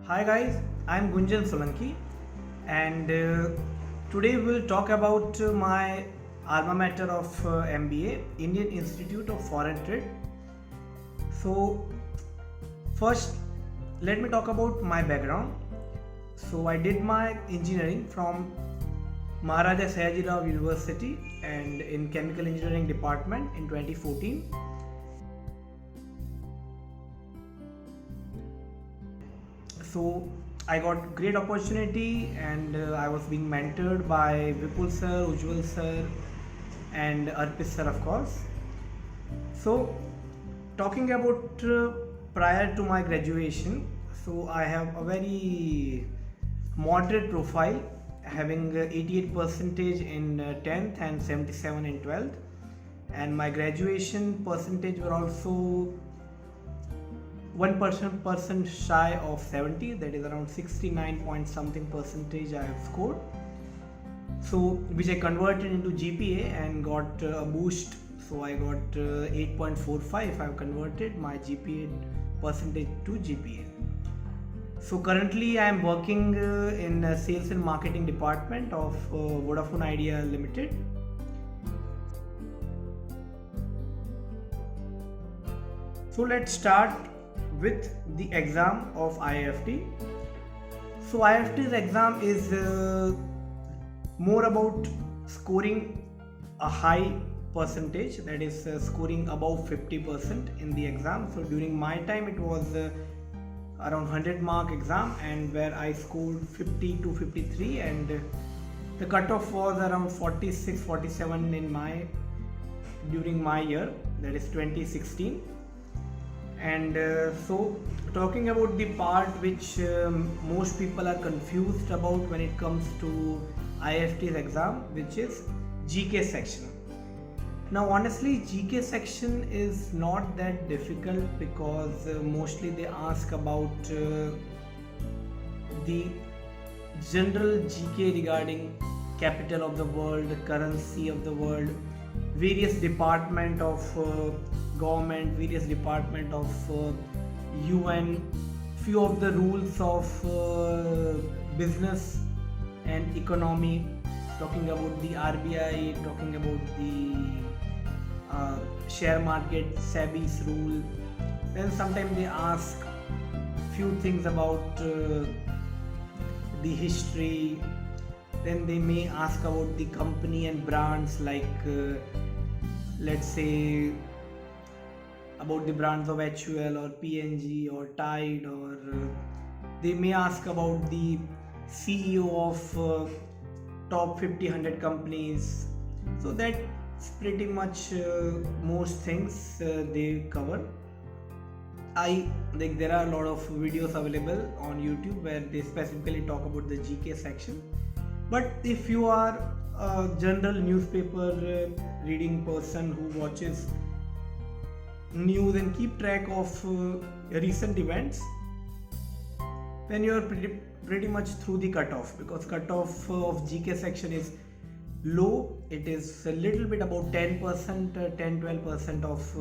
Hi guys, I'm Gunjan Solanki and today we'll talk about my alma mater of MBA, Indian Institute of Foreign Trade. So first let me talk about my background. So I did my engineering from Maharaja Sayaji Rao University and in Chemical Engineering Department in 2014. So I got great opportunity and I was being mentored by Vipul sir, Ujjwal sir and Arpit sir of course. So talking about prior to my graduation, so I have a very moderate profile having 88 percentage in 10th and 77 in 12th, and my graduation percentage were also 1% shy of 70, that is around 69 point something percentage I have scored, so which I converted into GPA and got a boost. So I got 8.45. I have converted my GPA percentage to GPA. So currently I am working in sales and marketing department of Vodafone Idea Limited. So let's start with the exam of IIFT. So IIFT's exam is more about scoring a high percentage, that is scoring above 50% in the exam. So during my time it was around 100 mark exam, and where I scored 50 to 53, and the cutoff was around 46-47 in my during my year, that is 2016. And so talking about the part which most people are confused about when it comes to IIFT's exam, which is GK section. Now honestly, GK section is not that difficult because mostly they ask about the general GK regarding capital of the world, the currency of the world, various department of government, various department of UN, few of the rules of business and economy, talking about the RBI, talking about the share market, SEBI's rule. Then sometimes they ask few things about the history. Then they may ask about the company and brands, like let's say about the brands of HUL or PNG or Tide, or they may ask about the CEO of top 50-100 companies. So that's pretty much most things they cover. There are a lot of videos available on YouTube where they specifically talk about the GK section. But if you are a general newspaper reading person who watches news and keep track of recent events, then you are pretty much through the cutoff, because cutoff of GK section is low. It is a little bit about 10%, 10-12% of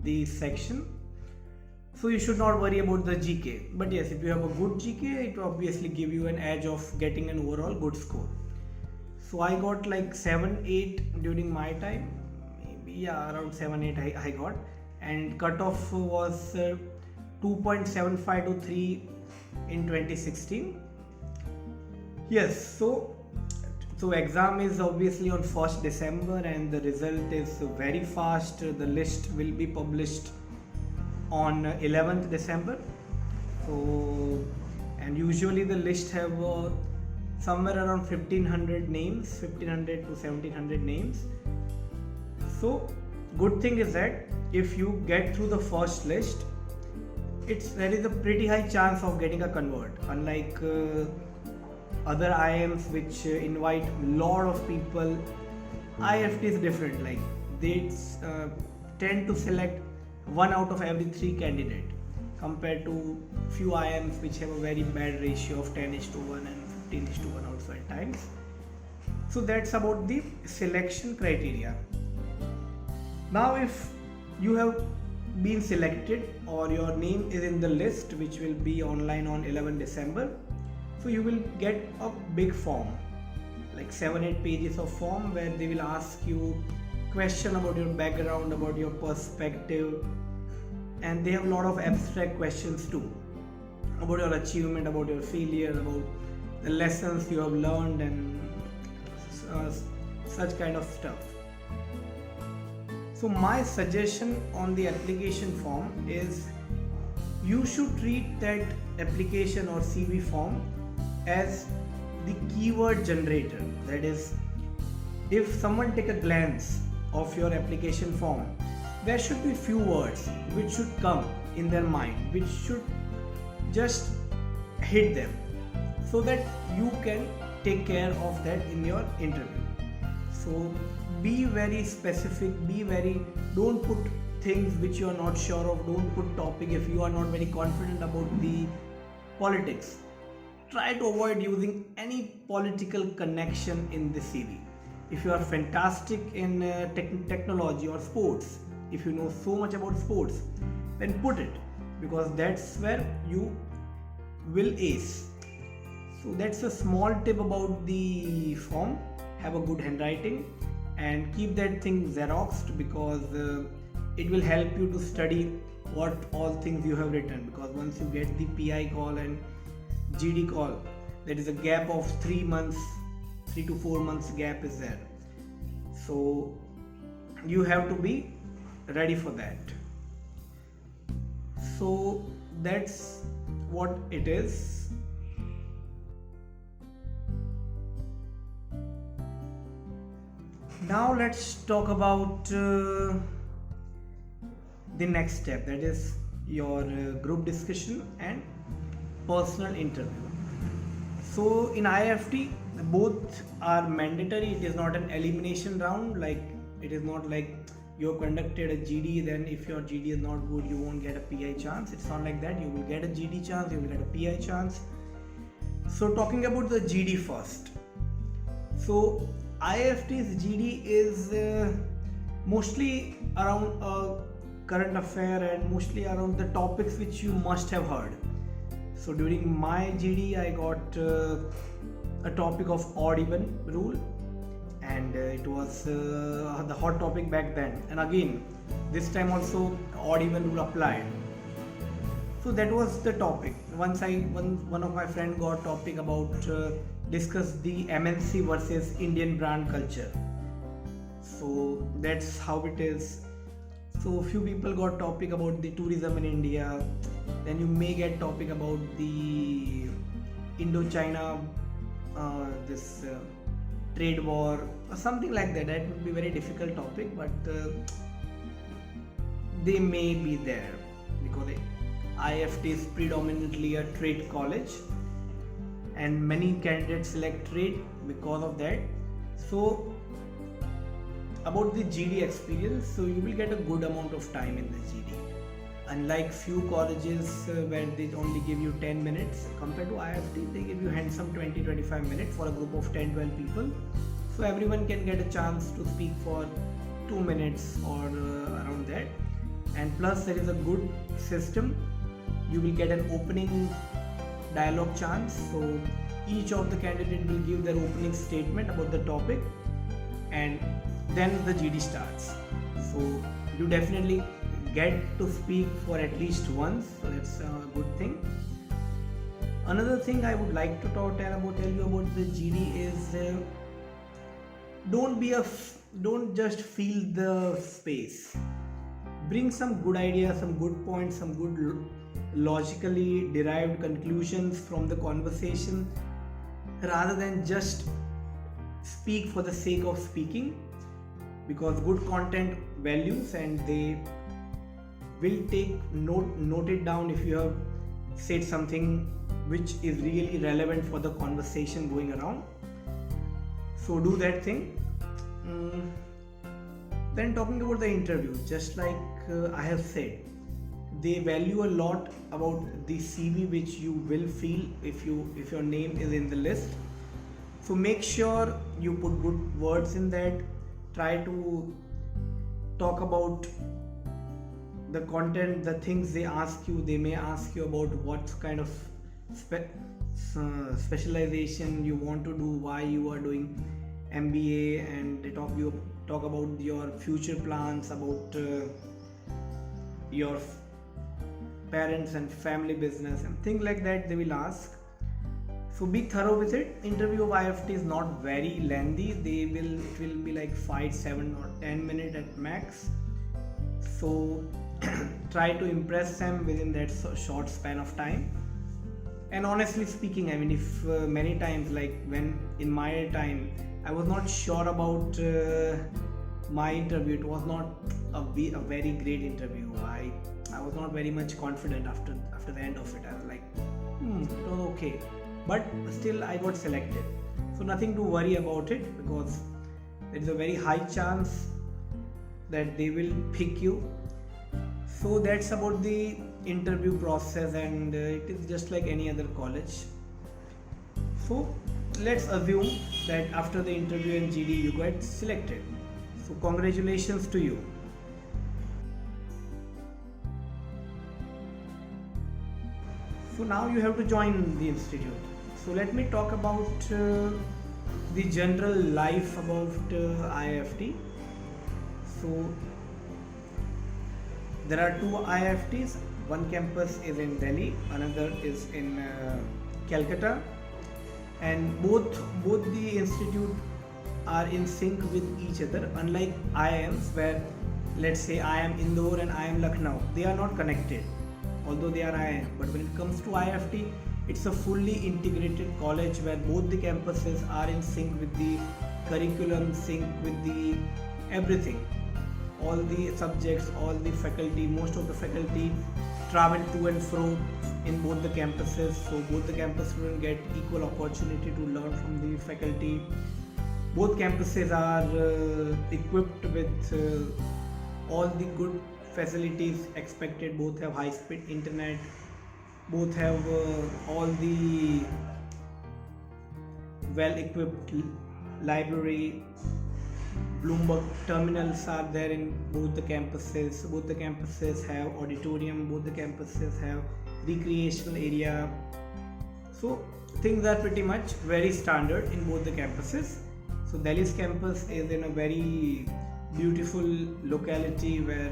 the section. So you should not worry about the GK. But yes, if you have a good GK, it will obviously give you an edge of getting an overall good score. So I got like 7-8 during my time, maybe around 7-8 I got, and cutoff was 2.75 to 3 in 2016. Yes, so exam is obviously on 1st December and the result is very fast. The list will be published on 11th December. So, and usually the list have somewhere around 1500 names, 1500 to 1700 names. So good thing is that if you get through the first list, there is a pretty high chance of getting a convert, unlike other IIMs which invite lot of people. IIFT is different, like they tend to select 1 out of every 3 candidate, compared to few IIMs which have a very bad ratio of 10:1 and 15:1 also at times. So that's about the selection criteria. Now if you have been selected or your name is in the list which will be online on 11 December, so you will get a big form, like 7-8 pages of form, where they will ask you question about your background, about your perspective, and they have a lot of abstract questions too, about your achievement, about your failure, about the lessons you have learned, and such kind of stuff. So my suggestion on the application form is you should treat that application or CV form as the keyword generator. That is, if someone take a glance of your application form, there should be few words which should come in their mind, which should just hit them, so that you can take care of that in your interview. So be very specific, don't put things which you are not sure of, don't put topic if you are not very confident about the politics. Try to avoid using any political connection in the CV. If you are fantastic in technology or sports, if you know so much about sports, then put it, because that's where you will ace. So that's a small tip about the form. Have a good handwriting and keep that thing xeroxed, because it will help you to study what all things you have written, because once you get the PI call and GD call, there is a gap of 3 to 4 months gap is there. So you have to be ready for that. So that's what it is. Now let's talk about the next step, that is your group discussion and personal interview. So in IIFT, both are mandatory. It is not an elimination round. Like, it is not like you have conducted a GD, then if your GD is not good, you won't get a PI chance. It's not like that. You will get a GD chance, you will get a PI chance. So talking about the GD first. So IIFT's GD is mostly around a current affair and mostly around the topics which you must have heard. So during my GD, I got a topic of odd even rule, and it was the hot topic back then. And again, this time also odd even rule applied. So that was the topic. One of my friend got topic about discuss the MNC versus Indian brand culture. So that's how it is. So few people got topic about the tourism in India. Then you may get topic about the Indo-China trade war or something like that. That would be very difficult topic, but they may be there, because IIFT is predominantly a trade college and many candidates select trade because of that. So about the GD experience, so you will get a good amount of time in the GD. Unlike few colleges where they only give you 10 minutes, compared to IIFT, they give you handsome 20-25 minutes for a group of 10-12 people. So everyone can get a chance to speak for 2 minutes or around that. And plus there is a good system. You will get an opening dialogue chance. So each of the candidate will give their opening statement about the topic, and then the GD starts. So you definitely get to speak for at least once, so that's a good thing. Another thing I would like to tell you about the GD is don't just fill the space. Bring some good ideas, some good points, some good logically derived conclusions from the conversation, rather than just speak for the sake of speaking, because good content values and they will note it down if you have said something which is really relevant for the conversation going around. So do that thing. Then talking about the interview, just like I have said, they value a lot about the CV which you will fill if your name is in the list. So make sure you put good words in that. Try to talk about the content, the things they ask you, they may ask you about what kind of specialization you want to do, why you are doing MBA, and they talk about your future plans, about your parents and family business and things like that they will ask. So be thorough with it. Interview of IFT is not very lengthy. It will be like 5, 7 or 10 minutes at max. So try to impress them within that short span of time. And honestly speaking, I mean, if many times, like when in my time I was not sure about my interview, it was not a very great interview. I was not very much confident after the end of it. I was like, it was okay, but still I got selected. So nothing to worry about it, because there is a very high chance that they will pick you. So that's about the interview process, and it is just like any other college. So let's assume that after the interview in GD you got selected. So congratulations to you. So now you have to join the institute. So let me talk about the general life about IFT. So there are 2 IFTs. One campus is in Delhi, another is in Calcutta, and both the institute are in sync with each other. Unlike IIMs, where let's say I am Indore and I am Lucknow, they are not connected, although they are IIM. But when it comes to IFT, it's a fully integrated college where both the campuses are in sync with the curriculum, sync with the everything. All the subjects, all the faculty, most of the faculty travel to and fro in both the campuses, so both the campus students get equal opportunity to learn from the faculty. Both campuses are equipped with all the good facilities expected. Both have high speed internet, both have all the well equipped library. Bloomberg terminals are there in both the campuses. Both the campuses have auditorium, both the campuses have recreational area. So things are pretty much very standard in both the campuses. So Delhi's campus is in a very beautiful locality where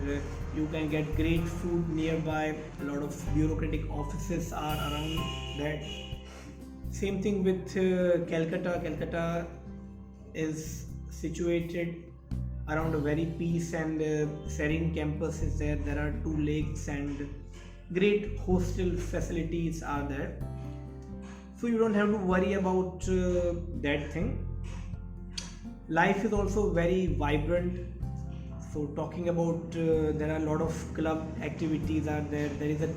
you can get great food nearby. A lot of bureaucratic offices are around that. Same thing with Calcutta. Calcutta is situated around a very peace and serene campus is there. There are 2 lakes and great hostel facilities are there. So you don't have to worry about that thing. Life is also very vibrant. So talking about there are a lot of club activities are there. There is a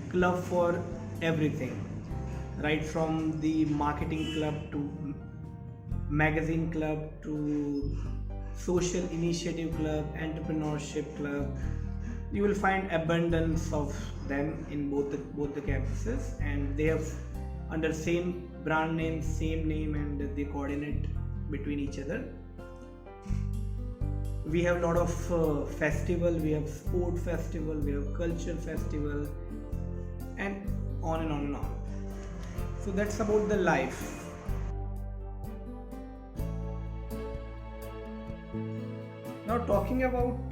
club for everything, right from the marketing club to magazine club to social initiative club, entrepreneurship club. You will find abundance of them in both the campuses, and they have under same brand name, same name, and they coordinate between each other. We have a lot of festival. We have sport festival, we have culture festival, and on and on and on. So that's about the life. Now talking about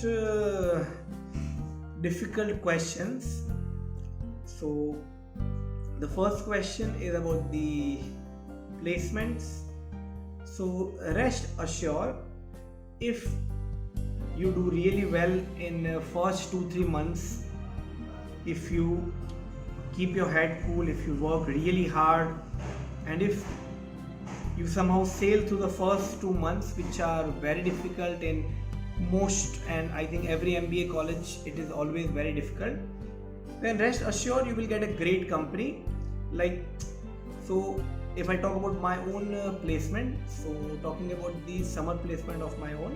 difficult questions. So the first question is about the placements. So rest assured, if you do really well in first 2-3 months, if you keep your head cool, if you work really hard, and if you somehow sail through the first 2 months, which are very difficult in most, and I think every MBA college it is always very difficult, then rest assured you will get a great company. Like, so if I talk about my own placement, so talking about the summer placement of my own,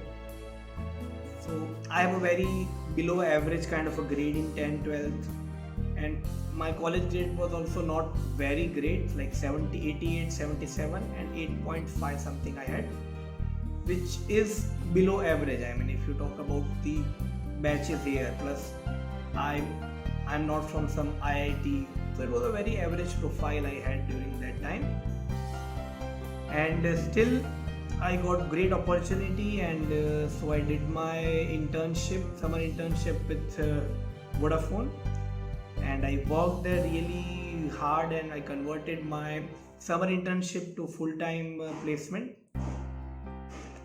so I have a very below average kind of a grade in 10th, 12th, and my college grade was also not very great, like 70, 88, 77 and 8.5 something I had, which is below average. I mean, if you talk about the batches here plus I'm not from some IIT, so it was a very average profile I had during that time. And still I got great opportunity, and so I did my summer internship with Vodafone, and I worked there really hard, and I converted my summer internship to full-time placement.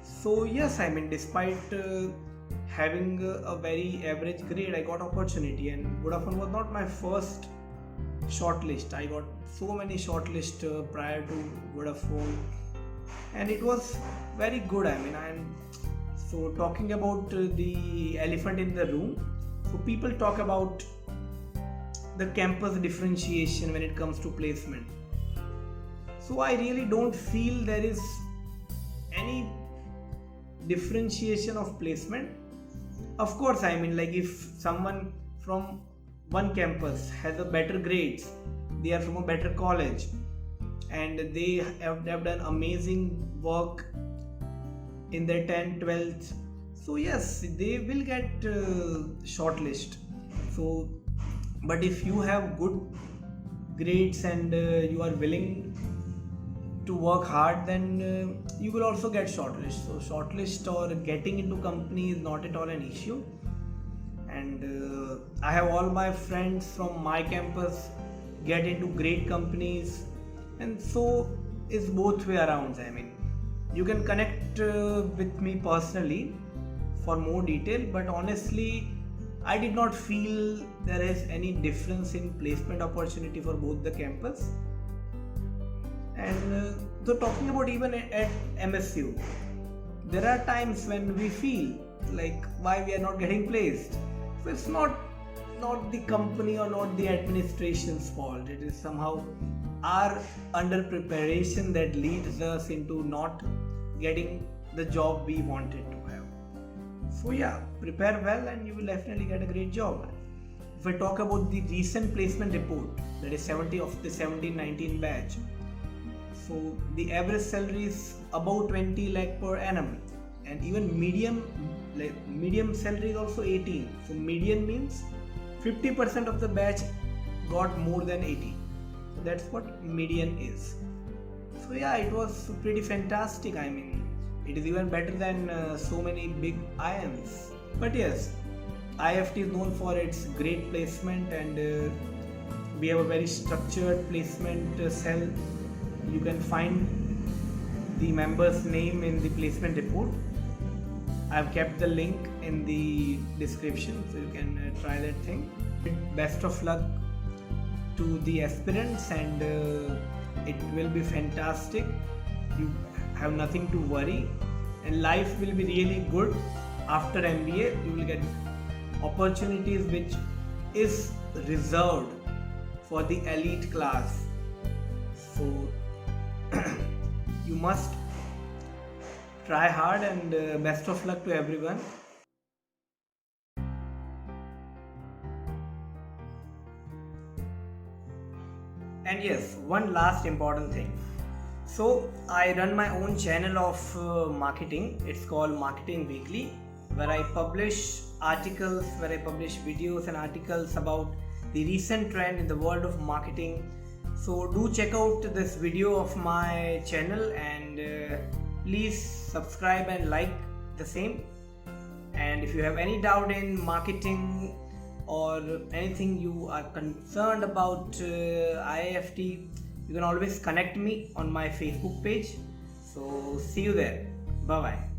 So yes, I mean, despite having a very average grade, I got opportunity, and Vodafone was not my first shortlist. I got so many shortlists prior to Vodafone, and it was very good. I mean, so talking about the elephant in the room. So people talk about the campus differentiation when it comes to placement. So I really don't feel there is any differentiation of placement. Of course, I mean, like, if someone from one campus has a better grades, they are from a better college, and they have done amazing work in their 10th, 12th, so yes, they will get shortlist. So but if you have good grades, and you are willing to work hard, then you will also get shortlist. So shortlist or getting into company is not at all an issue. And I have all my friends from my campus get into great companies, and so it's both way around. I mean, you can connect with me personally for more detail, but honestly I did not feel there is any difference in placement opportunity for both the campus. And so talking about even at MSU, there are times when we feel like why we are not getting placed. So it's not the company or not the administration's fault. It is somehow our under preparation that leads us into not getting the job we wanted to have. So yeah, prepare well and you will definitely get a great job. If I talk about the recent placement report, that is 70 of the 17-19 batch, so the average salary is about 20 lakh per annum, and even medium salary is also 18. So median means 50% of the batch got more than 80. So that's what median is. So yeah, it was pretty fantastic. I mean, it is even better than so many big IIMs. But yes, IIFT is known for its great placement, and we have a very structured placement cell. You can find the member's name in the placement report. I've kept the link in the description, so you can try that thing. Best of luck to the aspirants, and it will be fantastic. You have nothing to worry, and life will be really good after MBA. You will get opportunities which is reserved for the elite class. So you must try hard, and best of luck to everyone. And yes, one last important thing. So I run my own channel of marketing. It's called Marketing Weekly, where I publish articles, where I publish videos and articles about the recent trend in the world of marketing. So do check out this video of my channel, and please subscribe and like the same. And if you have any doubt in marketing or anything you are concerned about IIFT, you can always connect me on my Facebook page. So see you there. Bye bye.